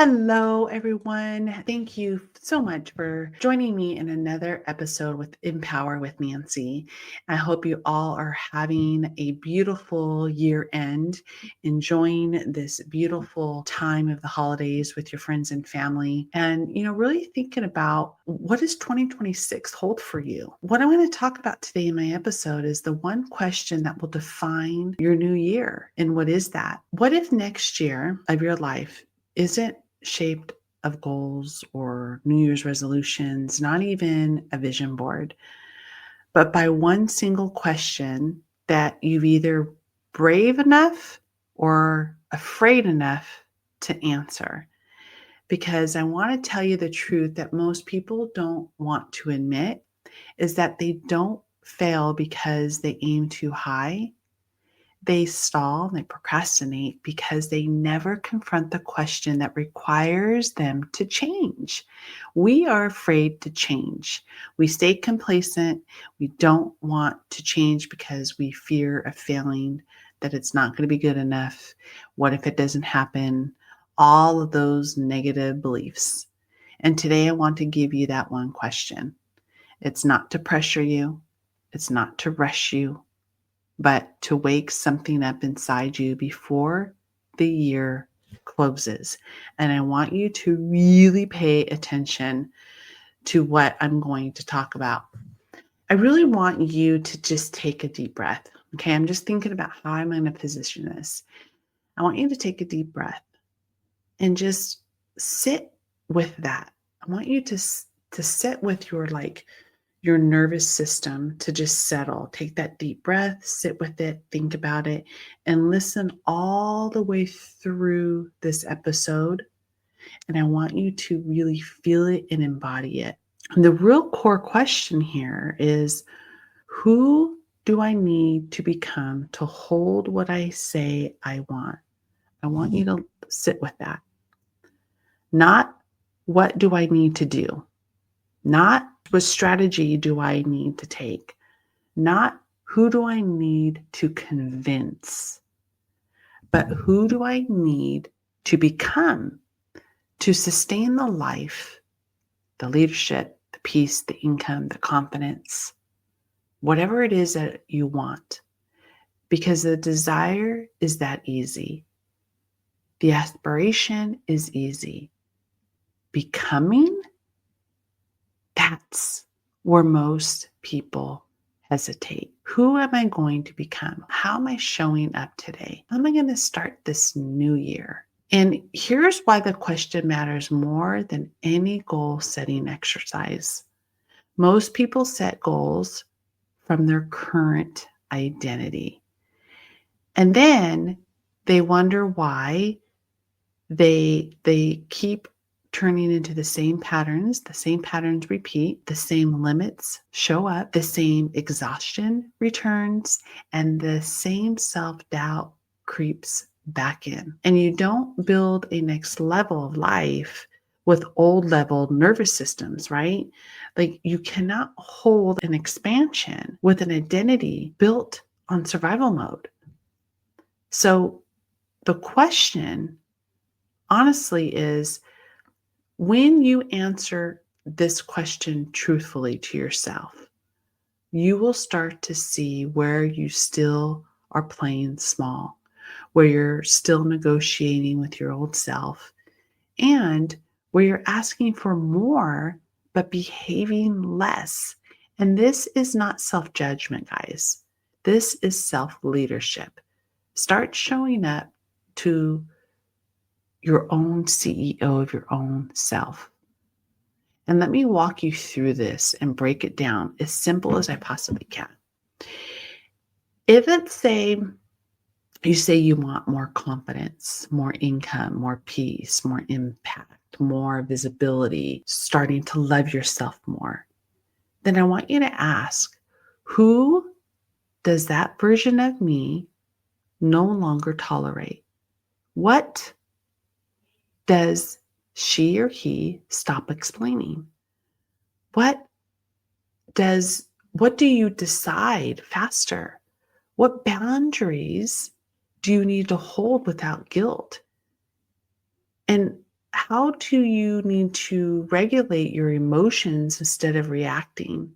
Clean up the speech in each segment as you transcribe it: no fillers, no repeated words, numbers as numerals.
Hello, everyone. Thank you so much for joining me in another episode with Empower with Nancy. I hope you all are having a beautiful year end, enjoying this beautiful time of the holidays with your friends and family, and really thinking about what does 2026 hold for you. What I'm going to talk about today in my episode is the one question that will define your new year. And what is that? What if next year of your life isn't shaped of goals or New Year's resolutions, not even a vision board, but by one single question that you've either brave enough or afraid enough to answer? Because I want to tell you the truth that most people don't want to admit is that they don't fail because they aim too high. They stall and they procrastinate because they never confront the question that requires them to change. We are afraid to change. We stay complacent. We don't want to change because we fear of failing, that it's not going to be good enough. What if it doesn't happen? All of those negative beliefs. And today I want to give you that one question. It's not to pressure you. It's not to rush you, but to wake something up inside you before the year closes. And I want you to really pay attention to what I'm going to talk about. I really want you to just take a deep breath. Okay, I'm just thinking about how I'm going to position this. I want you to take a deep breath and just sit with that. I want you to sit with your nervous system to just settle. Take that deep breath, sit with it, think about it, and listen all the way through this episode. And I want you to really feel it and embody it. And the real core question here is, who do I need to become to hold what I say I want? I want you to sit with that. Not what do I need to do? Not what strategy do I need to take? Not who do I need to convince, but who do I need to become to sustain the life, the leadership, the peace, the income, the confidence, whatever it is that you want. Because the desire is that easy. The aspiration is easy. Becoming, that's where most people hesitate. Who am I going to become? How am I showing up today? How am I going to start this new year? And here's why the question matters more than any goal setting exercise. Most people set goals from their current identity. And then they wonder why they keep turning into the same patterns repeat, the same limits show up, the same exhaustion returns, and the same self-doubt creeps back in. And you don't build a next level of life with old level nervous systems, right? Like, you cannot hold an expansion with an identity built on survival mode. So the question honestly is, when you answer this question truthfully to yourself, you will start to see where you still are playing small, where you're still negotiating with your old self, and where you're asking for more but behaving less. And this is not self-judgment, guys. This is self-leadership. Start showing up to your own CEO of your own self. And let me walk you through this and break it down as simple as I possibly can. If let's say you say you want more confidence, more income, more peace, more impact, more visibility, starting to love yourself more, then I want you to ask, who does that version of me no longer tolerate? What does she or he stop explaining? What do you decide faster? What boundaries do you need to hold without guilt? And How do you need to regulate your emotions instead of reacting?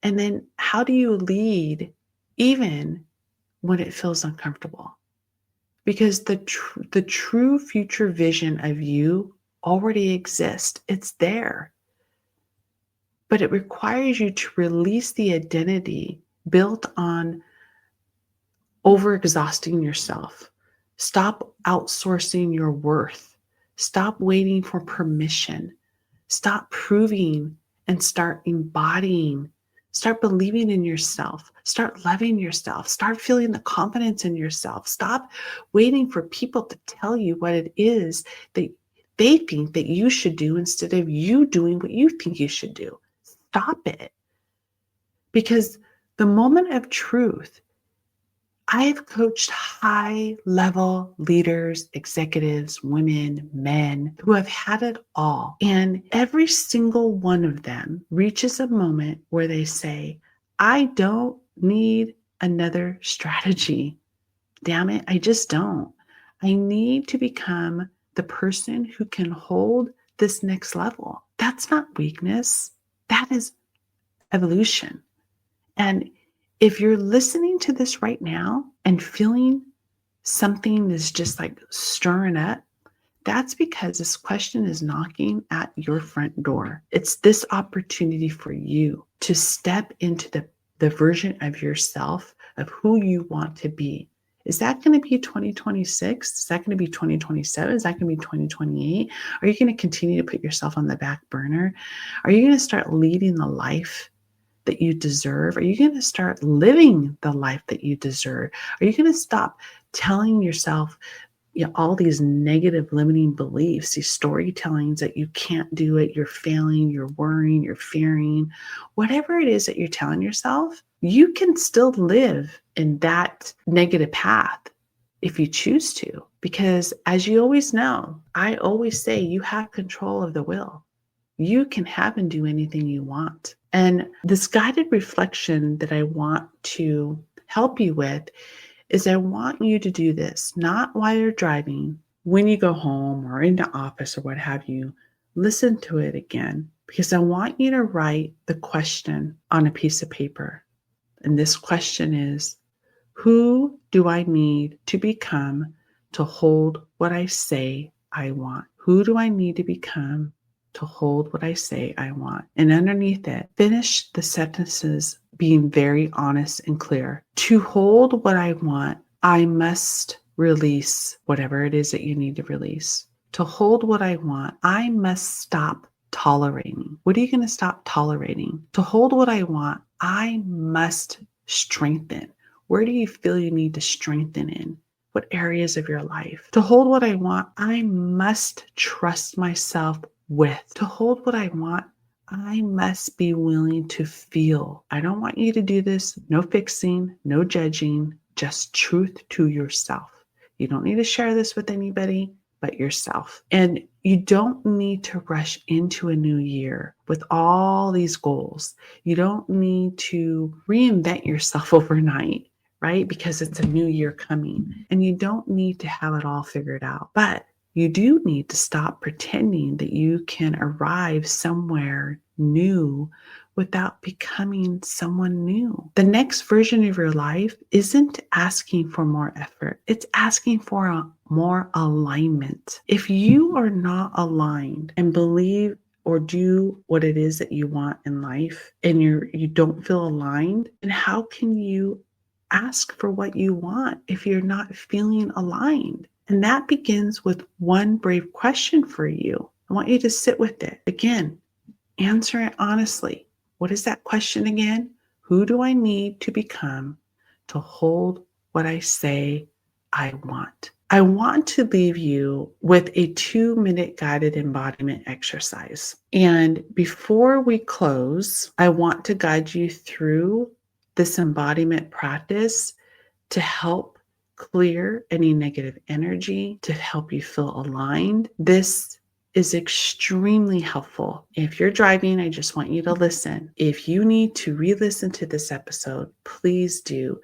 And then how do you lead even when it feels uncomfortable? Because the true future vision of you already exists. It's there. But it requires you to release the identity built on overexhausting yourself. Stop outsourcing your worth. Stop waiting for permission. Stop proving and start embodying. Start believing in yourself. Start loving yourself. Start feeling the confidence in yourself. Stop waiting for people to tell you what it is that they think that you should do instead of you doing what you think you should do. Stop it. Because the moment of truth, I've coached high level leaders, executives, women, men who have had it all. And every single one of them reaches a moment where they say, I don't need another strategy. Damn it, I just don't. I need to become the person who can hold this next level. That's not weakness. That is evolution. And if you're listening to this right now and feeling something is just like stirring up, that's because this question is knocking at your front door. It's this opportunity for you to step into the version of yourself of who you want to be. Is that going to be 2026? Is that going to be 2027? Is that going to be 2028? Are you going to continue to put yourself on the back burner? Are you going to start leading the life that you deserve? Are you going to start living the life that you deserve? Are you going to stop telling yourself all these negative limiting beliefs, these storytellings that you can't do it, you're failing, you're worrying, you're fearing, whatever it is that you're telling yourself, you can still live in that negative path if you choose to. Because as you always know, I always say you have control of the will. You can have and do anything you want. And this guided reflection that I want to help you with is I want you to do this, not while you're driving, when you go home or in the office or what have you. Listen to it again, because I want you to write the question on a piece of paper. And this question is, who do I need to become to hold what I say I want? Who do I need to become to hold what I say I want? And underneath it, finish the sentences being very honest and clear. To hold what I want, I must release whatever it is that you need to release. To hold what I want, I must stop tolerating. What are you going to stop tolerating? To hold what I want, I must strengthen. Where do you feel you need to strengthen in? What areas of your life? To hold what I want, I must trust myself with. To hold what I want, I must be willing to feel. I don't want you to do this. No fixing, no judging, just truth to yourself. You don't need to share this with anybody but yourself. And you don't need to rush into a new year with all these goals. You don't need to reinvent yourself overnight, right? Because it's a new year coming. And you don't need to have it all figured out. But you do need to stop pretending that you can arrive somewhere new without becoming someone new. The next version of your life isn't asking for more effort. It's asking for more alignment. If you are not aligned and believe or do what it is that you want in life and you don't feel aligned, then how can you ask for what you want if you're not feeling aligned? And that begins with one brave question for you. I want you to sit with it. Again, answer it honestly. What is that question again? Who do I need to become to hold what I say I want? I want to leave you with a 2-minute guided embodiment exercise. And before we close, I want to guide you through this embodiment practice to help clear any negative energy, to help you feel aligned. This is extremely helpful. If you're driving, I just want you to listen. If you need to re-listen to this episode, please do,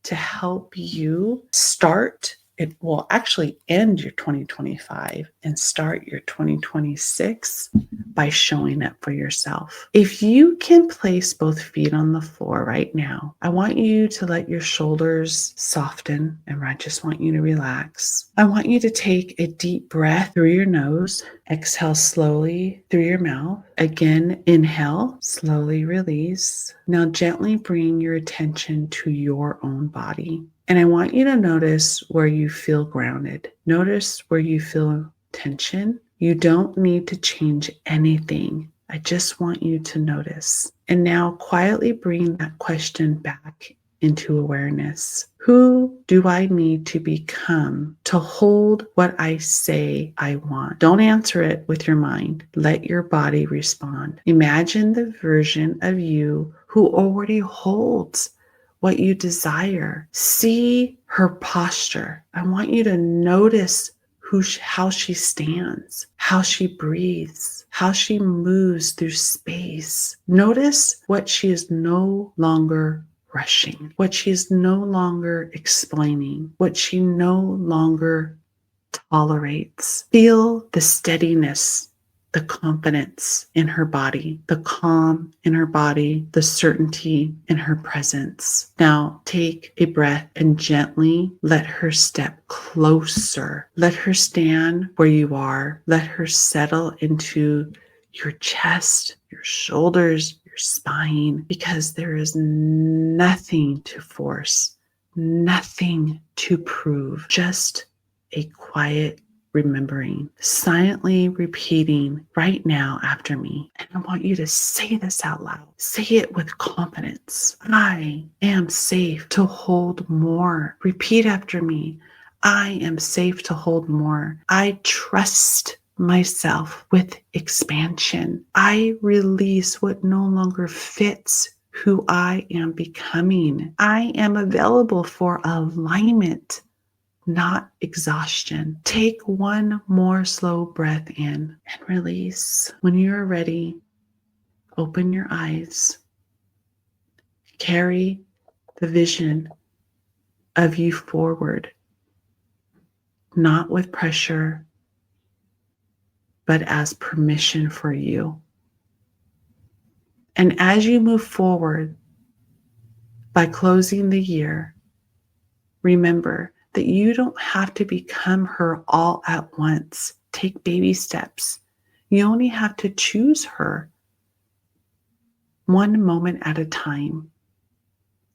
to help you start it will actually end your 2025 and start your 2026 by showing up for yourself. If you can place both feet on the floor right now, I want you to let your shoulders soften, and I just want you to relax. I want you to take a deep breath through your nose, exhale slowly through your mouth. Again, inhale, slowly release. Now gently bring your attention to your own body. And I want you to notice where you feel grounded. Notice where you feel tension. You don't need to change anything. I just want you to notice. And now quietly bring that question back into awareness. Who do I need to become to hold what I say I want? Don't answer it with your mind. Let your body respond. Imagine the version of you who already holds what you desire. See her posture. I want you to notice how she stands, how she breathes, how she moves through space. Notice what she is no longer rushing, what she is no longer explaining, what she no longer tolerates. Feel the steadiness, the confidence in her body, the calm in her body, the certainty in her presence. Now take a breath and gently let her step closer. Let her stand where you are. Let her settle into your chest, your shoulders, your spine, because there is nothing to force, nothing to prove, just a quiet remembering, silently repeating right now after me. And I want you to say this out loud. Say it with confidence. I am safe to hold more. Repeat after me. I am safe to hold more. I trust myself with expansion. I release what no longer fits who I am becoming. I am available for alignment, not exhaustion. Take one more slow breath in and release. When you're ready, open your eyes. Carry the vision of you forward, not with pressure, but as permission for you. And as you move forward by closing the year, remember that you don't have to become her all at once. Take baby steps. You only have to choose her one moment at a time.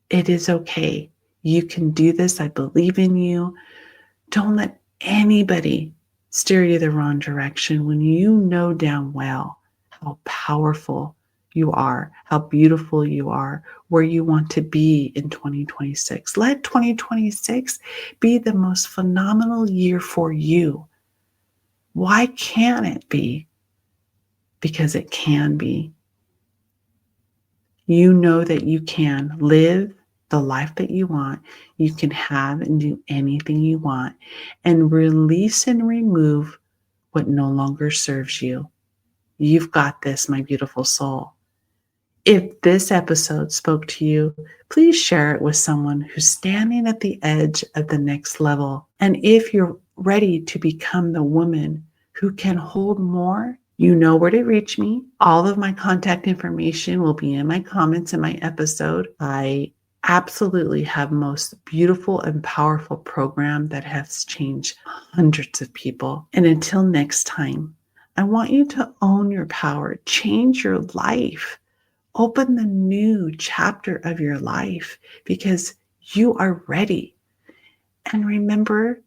It is okay. You can do this. I believe in you. Don't let anybody steer you the wrong direction when you know damn well how powerful you are, how beautiful you are, where you want to be in 2026. Let 2026 be the most phenomenal year for you. Why can't it be? Because it can be. You know that you can live the life that you want. You can have and do anything you want, and release and remove what no longer serves you. You've got this, my beautiful soul. If this episode spoke to you, please share it with someone who's standing at the edge of the next level. And if you're ready to become the woman who can hold more, you know where to reach me. All of my contact information will be in my comments in my episode. I absolutely have most beautiful and powerful program that has changed hundreds of people. And until next time, I want you to own your power, change your life. Open the new chapter of your life because you are ready. And remember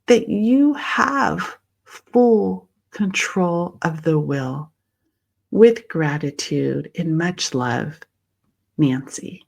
that you have full control of the will. With gratitude and much love, Nancy.